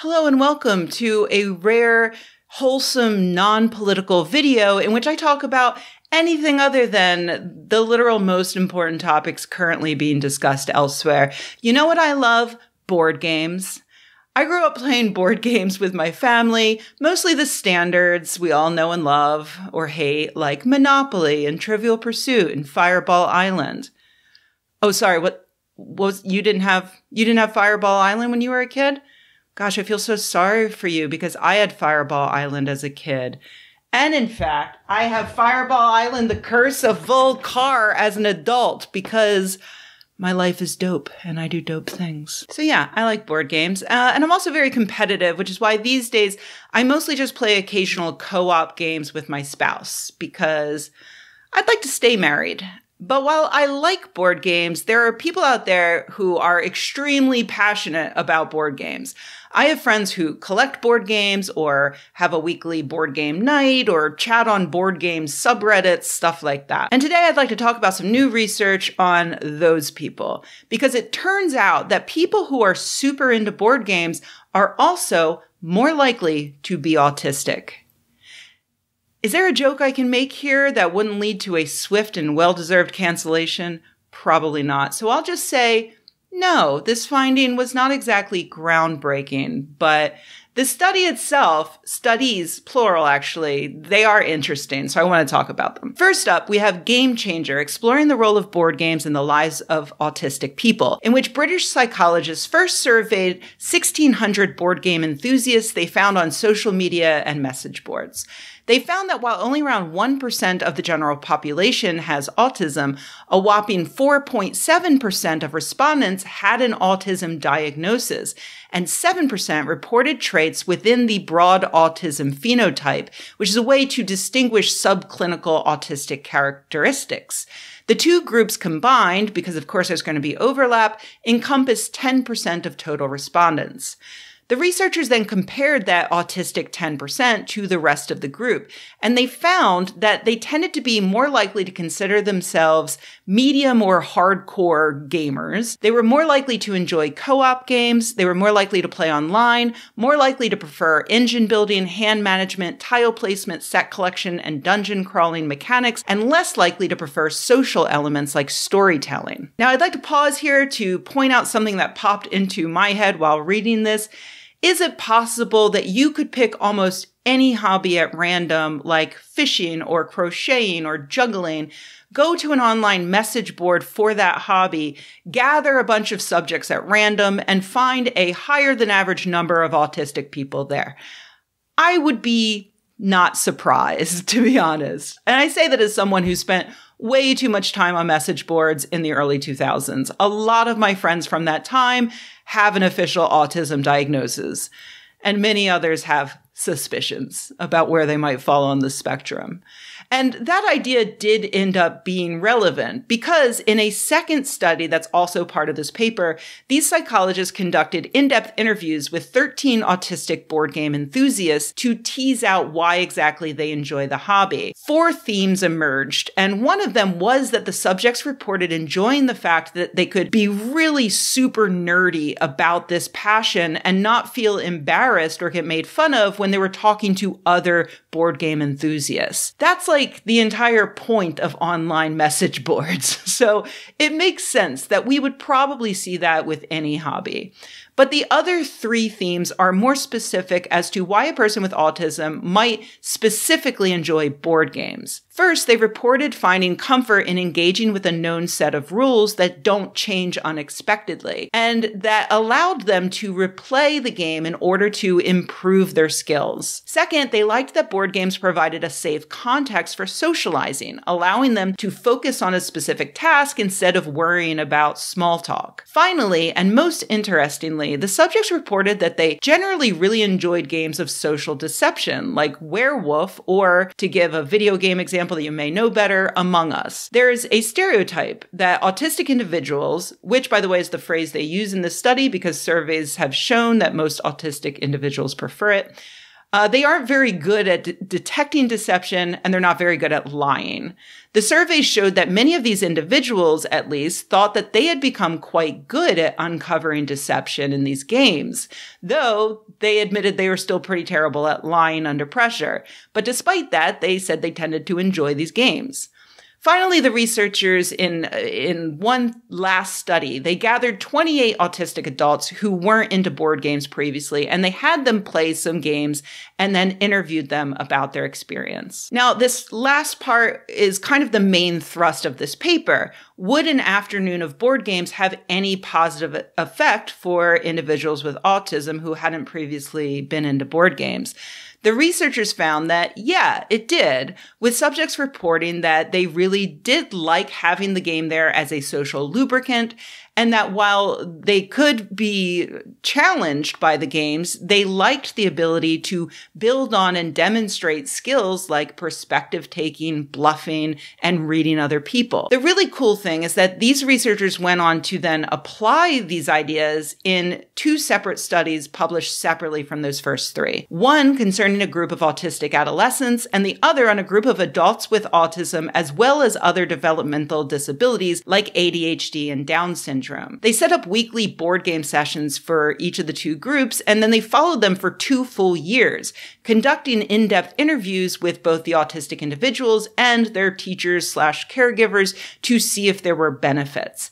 Hello and welcome to a rare, wholesome, non-political video in which I talk about anything other than the literal most important topics currently being discussed elsewhere. You know what I love? Board games. I grew up playing board games with my family, mostly the standards we all know and love or hate, like Monopoly and Trivial Pursuit and Fireball Island. Oh, sorry, you didn't have Fireball Island when you were a kid? Gosh, I feel so sorry for you because I had Fireball Island as a kid. And in fact, I have Fireball Island, The Curse of Volcar as an adult because my life is dope and I do dope things. So yeah, I like board games. And I'm also very competitive, which is why these days I mostly just play occasional co-op games with my spouse because I'd like to stay married. But while I like board games, there are people out there who are extremely passionate about board games. I have friends who collect board games or have a weekly board game night or chat on board game subreddits, stuff like that. And today I'd like to talk about some new research on those people, because it turns out that people who are super into board games are also more likely to be autistic. Is there a joke I can make here that wouldn't lead to a swift and well-deserved cancellation? Probably not. So I'll just say, no, this finding was not exactly groundbreaking, but the study itself, studies, plural actually, they are interesting, so I want to talk about them. First up, we have Game Changer, exploring the role of board games in the lives of autistic people, in which British psychologists first surveyed 1,600 board game enthusiasts they found on social media and message boards. They found that while only around 1% of the general population has autism, a whopping 4.7% of respondents had an autism diagnosis, and 7% reported traits within the broad autism phenotype, which is a way to distinguish subclinical autistic characteristics. The two groups combined, because of course there's going to be overlap, encompass 10% of total respondents. The researchers then compared that autistic 10% to the rest of the group, and they found that they tended to be more likely to consider themselves medium or hardcore gamers. They were more likely to enjoy co-op games. They were more likely to play online, more likely to prefer engine building, hand management, tile placement, set collection, and dungeon crawling mechanics, and less likely to prefer social elements like storytelling. Now, I'd like to pause here to point out something that popped into my head while reading this. Is it possible that you could pick almost any hobby at random, like fishing or crocheting or juggling, go to an online message board for that hobby, gather a bunch of subjects at random, and find a higher than average number of autistic people there? I would be not surprised, to be honest. And I say that as someone who spent way too much time on message boards in the early 2000s. A lot of my friends from that time have an official autism diagnosis, and many others have suspicions about where they might fall on the spectrum. And that idea did end up being relevant because in a second study that's also part of this paper, these psychologists conducted in-depth interviews with 13 autistic board game enthusiasts to tease out why exactly they enjoy the hobby. 4 themes emerged, and one of them was that the subjects reported enjoying the fact that they could be really super nerdy about this passion and not feel embarrassed or get made fun of when they were talking to other board game enthusiasts. That's like the entire point of online message boards. So it makes sense that we would probably see that with any hobby. But the other 3 themes are more specific as to why a person with autism might specifically enjoy board games. First, they reported finding comfort in engaging with a known set of rules that don't change unexpectedly, and that allowed them to replay the game in order to improve their skills. Second, they liked that board games provided a safe context for socializing, allowing them to focus on a specific task instead of worrying about small talk. Finally, and most interestingly, the subjects reported that they generally really enjoyed games of social deception, like Werewolf, or, to give a video game example that you may know better, Among Us. There is a stereotype that autistic individuals, which by the way is the phrase they use in this study because surveys have shown that most autistic individuals prefer it, They aren't very good at detecting deception, and they're not very good at lying. The surveys showed that many of these individuals, at least, thought that they had become quite good at uncovering deception in these games, though they admitted they were still pretty terrible at lying under pressure. But despite that, they said they tended to enjoy these games. Finally, the researchers in one last study, they gathered 28 autistic adults who weren't into board games previously, and they had them play some games and then interviewed them about their experience. Now, this last part is kind of the main thrust of this paper. Would an afternoon of board games have any positive effect for individuals with autism who hadn't previously been into board games? The researchers found that, yeah, it did, with subjects reporting that they really did like having the game there as a social lubricant, and that while they could be challenged by the games, they liked the ability to build on and demonstrate skills like perspective taking, bluffing, and reading other people. The really cool thing is that these researchers went on to then apply these ideas in 2 separate studies published separately from those first 3. One concerning a group of autistic adolescents, and the other on a group of adults with autism, as well as other developmental disabilities like ADHD and Down syndrome. They set up weekly board game sessions for each of the 2 groups, and then they followed them for 2 full years, conducting in-depth interviews with both the autistic individuals and their teachers/caregivers to see if there were benefits.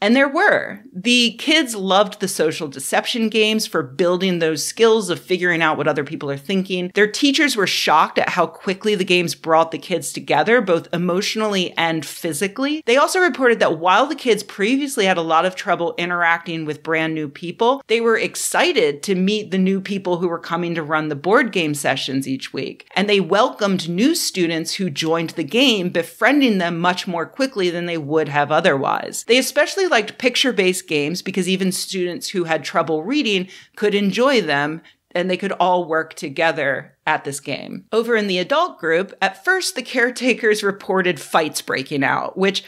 And there were. The kids loved the social deception games for building those skills of figuring out what other people are thinking. Their teachers were shocked at how quickly the games brought the kids together, both emotionally and physically. They also reported that while the kids previously had a lot of trouble interacting with brand new people, they were excited to meet the new people who were coming to run the board game sessions each week. And they welcomed new students who joined the game, befriending them much more quickly than they would have otherwise. They especially liked picture-based games because even students who had trouble reading could enjoy them, and they could all work together at this game. Over in the adult group, at first the caretakers reported fights breaking out, which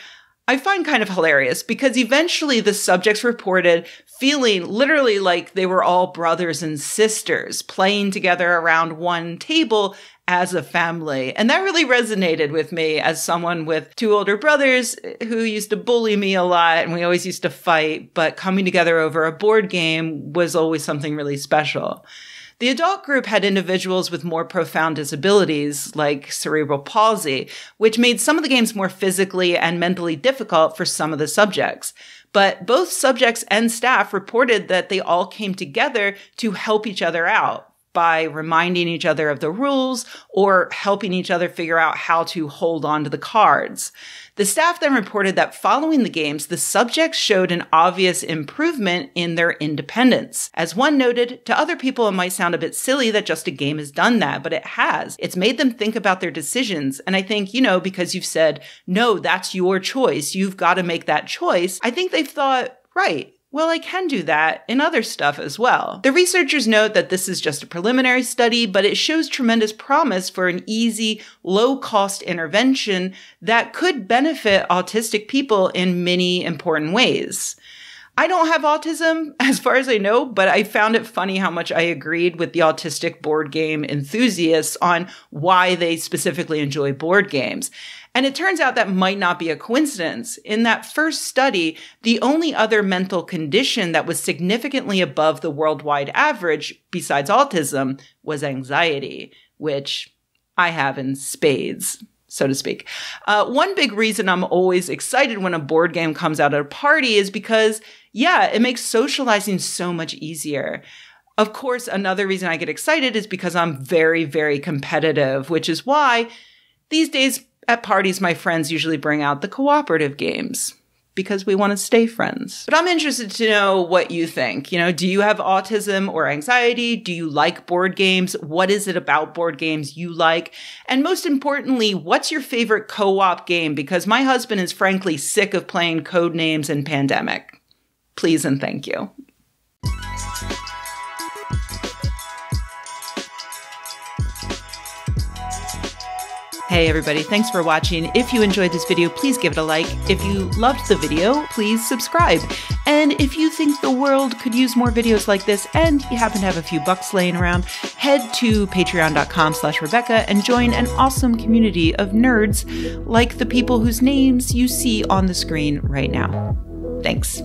I find kind of hilarious because eventually the subjects reported feeling literally like they were all brothers and sisters playing together around one table as a family. And that really resonated with me as someone with 2 older brothers who used to bully me a lot, and we always used to fight, but coming together over a board game was always something really special. The adult group had individuals with more profound disabilities, like cerebral palsy, which made some of the games more physically and mentally difficult for some of the subjects. But both subjects and staff reported that they all came together to help each other out by reminding each other of the rules or helping each other figure out how to hold on to the cards. The staff then reported that following the games, the subjects showed an obvious improvement in their independence. As one noted, to other people it might sound a bit silly that just a game has done that, but it has. It's made them think about their decisions. And I think, because you've said, no, that's your choice, you've got to make that choice, I think they've thought, right, well, I can do that in other stuff as well. The researchers note that this is just a preliminary study, but it shows tremendous promise for an easy, low-cost intervention that could benefit autistic people in many important ways. I don't have autism, as far as I know, but I found it funny how much I agreed with the autistic board game enthusiasts on why they specifically enjoy board games. And it turns out that might not be a coincidence. In that first study, the only other mental condition that was significantly above the worldwide average, besides autism, was anxiety, which I have in spades, so to speak. One big reason I'm always excited when a board game comes out at a party is because, it makes socializing so much easier. Of course, another reason I get excited is because I'm very, very competitive, which is why these days at parties, my friends usually bring out the cooperative games because we want to stay friends. But I'm interested to know what you think. Do you have autism or anxiety? Do you like board games? What is it about board games you like? And most importantly, what's your favorite co-op game? Because my husband is frankly sick of playing Codenames and Pandemic. Please and thank you. Hey everybody, thanks for watching. If you enjoyed this video, please give it a like. If you loved the video, please subscribe. And if you think the world could use more videos like this and you happen to have a few bucks laying around, head to patreon.com/Rebecca and join an awesome community of nerds like the people whose names you see on the screen right now. Thanks.